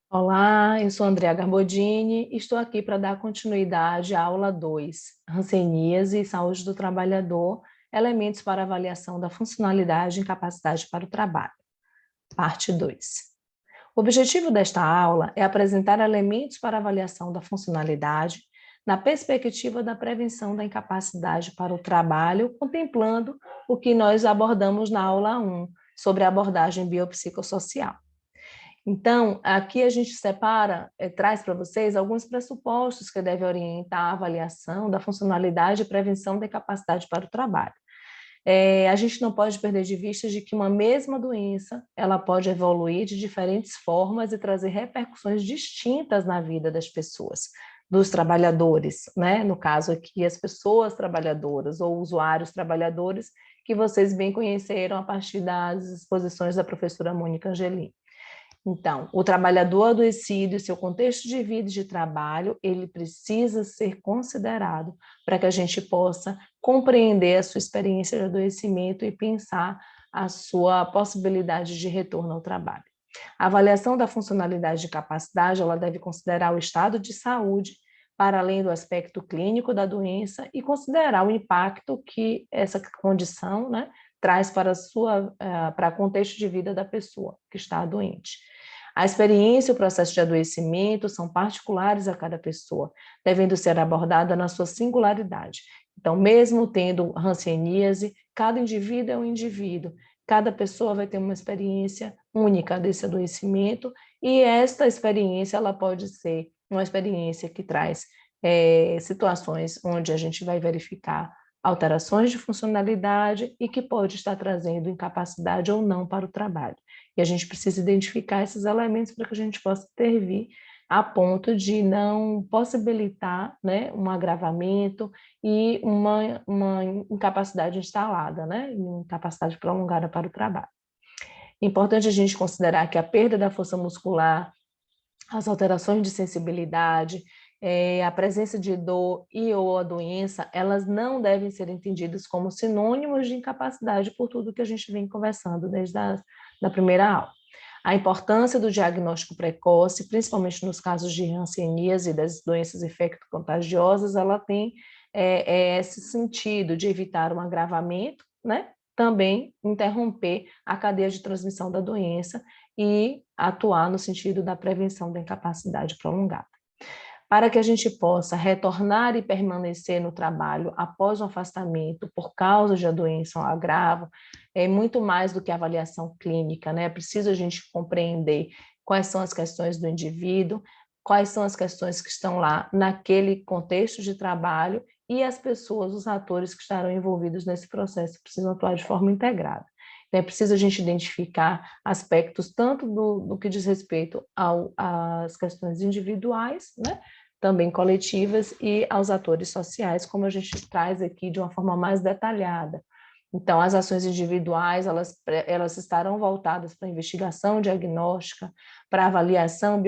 Olá, eu sou Andrea Garbodini e estou aqui para dar continuidade à aula 2, Hanseníase e Saúde do Trabalhador, elementos para avaliação da funcionalidade e incapacidade para o trabalho, parte 2. O objetivo desta aula é apresentar elementos para avaliação da funcionalidade na perspectiva da prevenção da incapacidade para o trabalho, contemplando o que nós abordamos na aula 1, sobre a abordagem biopsicossocial. Então, aqui a gente separa, traz para vocês alguns pressupostos que devem orientar a avaliação da funcionalidade e prevenção da incapacidade para o trabalho. A gente não pode perder de vista de que uma mesma doença, ela pode evoluir de diferentes formas e trazer repercussões distintas na vida das pessoas, dos trabalhadores, né? No caso aqui, as pessoas trabalhadoras ou usuários trabalhadores, que vocês bem conheceram a partir das exposições da professora Mônica Angelini. Então, o trabalhador adoecido e seu contexto de vida e de trabalho, ele precisa ser considerado para que a gente possa compreender a sua experiência de adoecimento e pensar a sua possibilidade de retorno ao trabalho. A avaliação da funcionalidade de capacidade, ela deve considerar o estado de saúde, para além do aspecto clínico da doença, e considerar o impacto que essa condição, né, traz para o contexto de vida da pessoa que está doente. A experiência e o processo de adoecimento são particulares a cada pessoa, devendo ser abordada na sua singularidade. Então, mesmo tendo hanseníase, cada indivíduo é um indivíduo, cada pessoa vai ter uma experiência única desse adoecimento, e esta experiência ela pode ser uma experiência que traz situações onde a gente vai verificar alterações de funcionalidade e que pode estar trazendo incapacidade ou não para o trabalho. E a gente precisa identificar esses elementos para que a gente possa intervir a ponto de não possibilitar, né, um agravamento e uma incapacidade instalada, né, uma incapacidade prolongada para o trabalho. É importante a gente considerar que a perda da força muscular, as alterações de sensibilidade, a presença de dor e ou a doença, elas não devem ser entendidas como sinônimos de incapacidade por tudo que a gente vem conversando desde da primeira aula. A importância do diagnóstico precoce, principalmente nos casos de hanseníase e das doenças infecto-contagiosas, ela tem esse sentido de evitar um agravamento, né? Também interromper a cadeia de transmissão da doença e atuar no sentido da prevenção da incapacidade prolongada. Para que a gente possa retornar e permanecer no trabalho após um afastamento por causa de a doença ou agravo, é muito mais do que avaliação clínica, né? É preciso a gente compreender quais são as questões do indivíduo, quais são as questões que estão lá naquele contexto de trabalho e as pessoas, os atores que estarão envolvidos nesse processo precisam atuar de forma integrada. Então, é preciso a gente identificar aspectos tanto do que diz respeito às questões individuais, né, também coletivas, e aos atores sociais, como a gente traz aqui de uma forma mais detalhada. Então, as ações individuais, elas estarão voltadas para a investigação diagnóstica, para a avaliação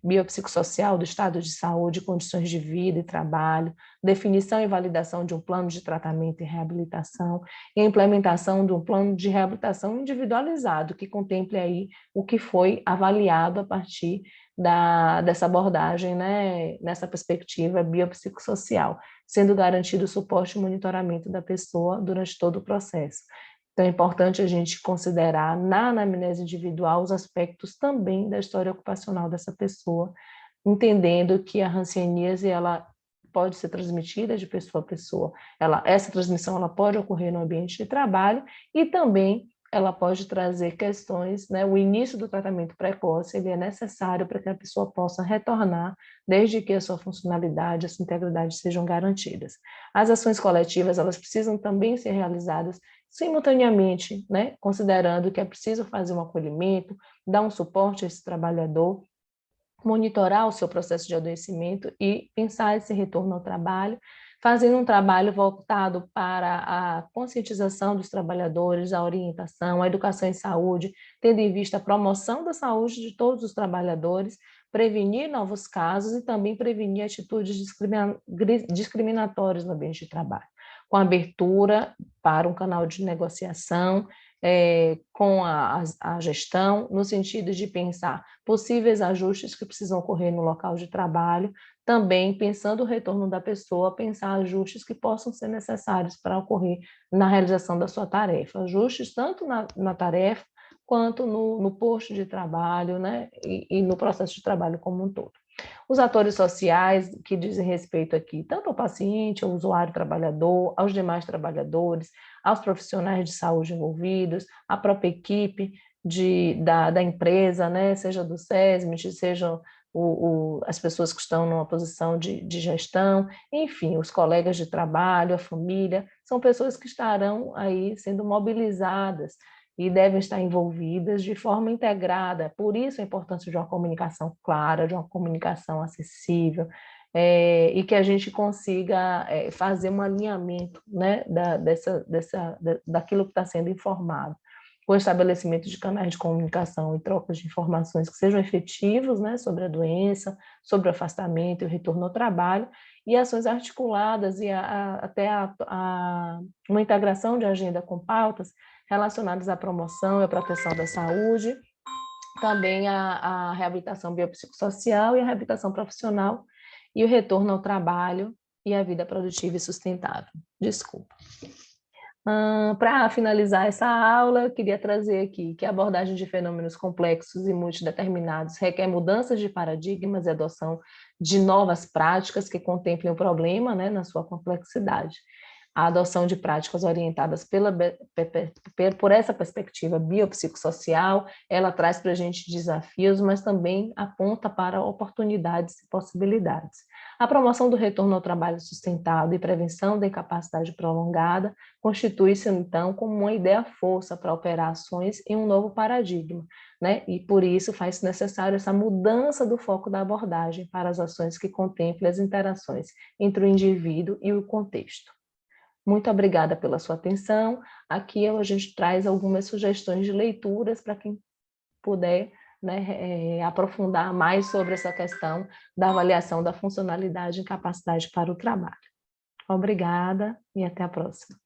biopsicossocial do estado de saúde, condições de vida e trabalho, definição e validação de um plano de tratamento e reabilitação, e a implementação de um plano de reabilitação individualizado, que contemple aí o que foi avaliado a partir dessa abordagem, né, nessa perspectiva biopsicossocial, sendo garantido o suporte e monitoramento da pessoa durante todo o processo. Então, é importante a gente considerar na anamnese individual os aspectos também da história ocupacional dessa pessoa, entendendo que a hanseníase, ela pode ser transmitida de pessoa a pessoa. Essa transmissão ela pode ocorrer no ambiente de trabalho e também ela pode trazer questões, né, o início do tratamento precoce, ele é necessário para que a pessoa possa retornar, desde que a sua funcionalidade, a sua integridade sejam garantidas. As ações coletivas, elas precisam também ser realizadas simultaneamente, né, considerando que é preciso fazer um acolhimento, dar um suporte a esse trabalhador, monitorar o seu processo de adoecimento e pensar esse retorno ao trabalho, fazendo um trabalho voltado para a conscientização dos trabalhadores, a orientação, a educação em saúde, tendo em vista a promoção da saúde de todos os trabalhadores, prevenir novos casos e também prevenir atitudes discriminatórias no ambiente de trabalho, com abertura para um canal de negociação, com a gestão, no sentido de pensar possíveis ajustes que precisam ocorrer no local de trabalho, também pensando o retorno da pessoa, pensar ajustes que possam ser necessários para ocorrer na realização da sua tarefa, ajustes tanto na tarefa quanto no posto de trabalho, né, e no processo de trabalho como um todo. Os atores sociais, que dizem respeito aqui tanto ao paciente, ao usuário trabalhador, aos demais trabalhadores, aos profissionais de saúde envolvidos, à própria equipe da empresa, né? Seja do SESMIT, sejam as pessoas que estão numa posição de gestão, enfim, os colegas de trabalho, a família, são pessoas que estarão aí sendo mobilizadas e devem estar envolvidas de forma integrada. Por isso a importância de uma comunicação clara, de uma comunicação acessível, e que a gente consiga fazer um alinhamento, né, daquilo que está sendo informado, com o estabelecimento de canais de comunicação e trocas de informações que sejam efetivos, né, sobre a doença, sobre o afastamento e o retorno ao trabalho, e ações articuladas e até uma integração de agenda com pautas relacionadas à promoção e à proteção da saúde, também a reabilitação biopsicossocial e a reabilitação profissional e o retorno ao trabalho e à vida produtiva e sustentável. Desculpa. Para finalizar essa aula, eu queria trazer aqui que a abordagem de fenômenos complexos e multideterminados requer mudanças de paradigmas e adoção de novas práticas que contemplem o problema, né, na sua complexidade. A adoção de práticas orientadas por essa perspectiva biopsicossocial, ela traz para a gente desafios, mas também aponta para oportunidades e possibilidades. A promoção do retorno ao trabalho sustentado e prevenção da incapacidade prolongada constitui-se, então, como uma ideia-força para operar ações em um novo paradigma, né? E por isso faz necessário essa mudança do foco da abordagem para as ações que contemplem as interações entre o indivíduo e o contexto. Muito obrigada pela sua atenção. Aqui a gente traz algumas sugestões de leituras para quem puder, né, aprofundar mais sobre essa questão da avaliação da funcionalidade e capacidade para o trabalho. Obrigada e até a próxima.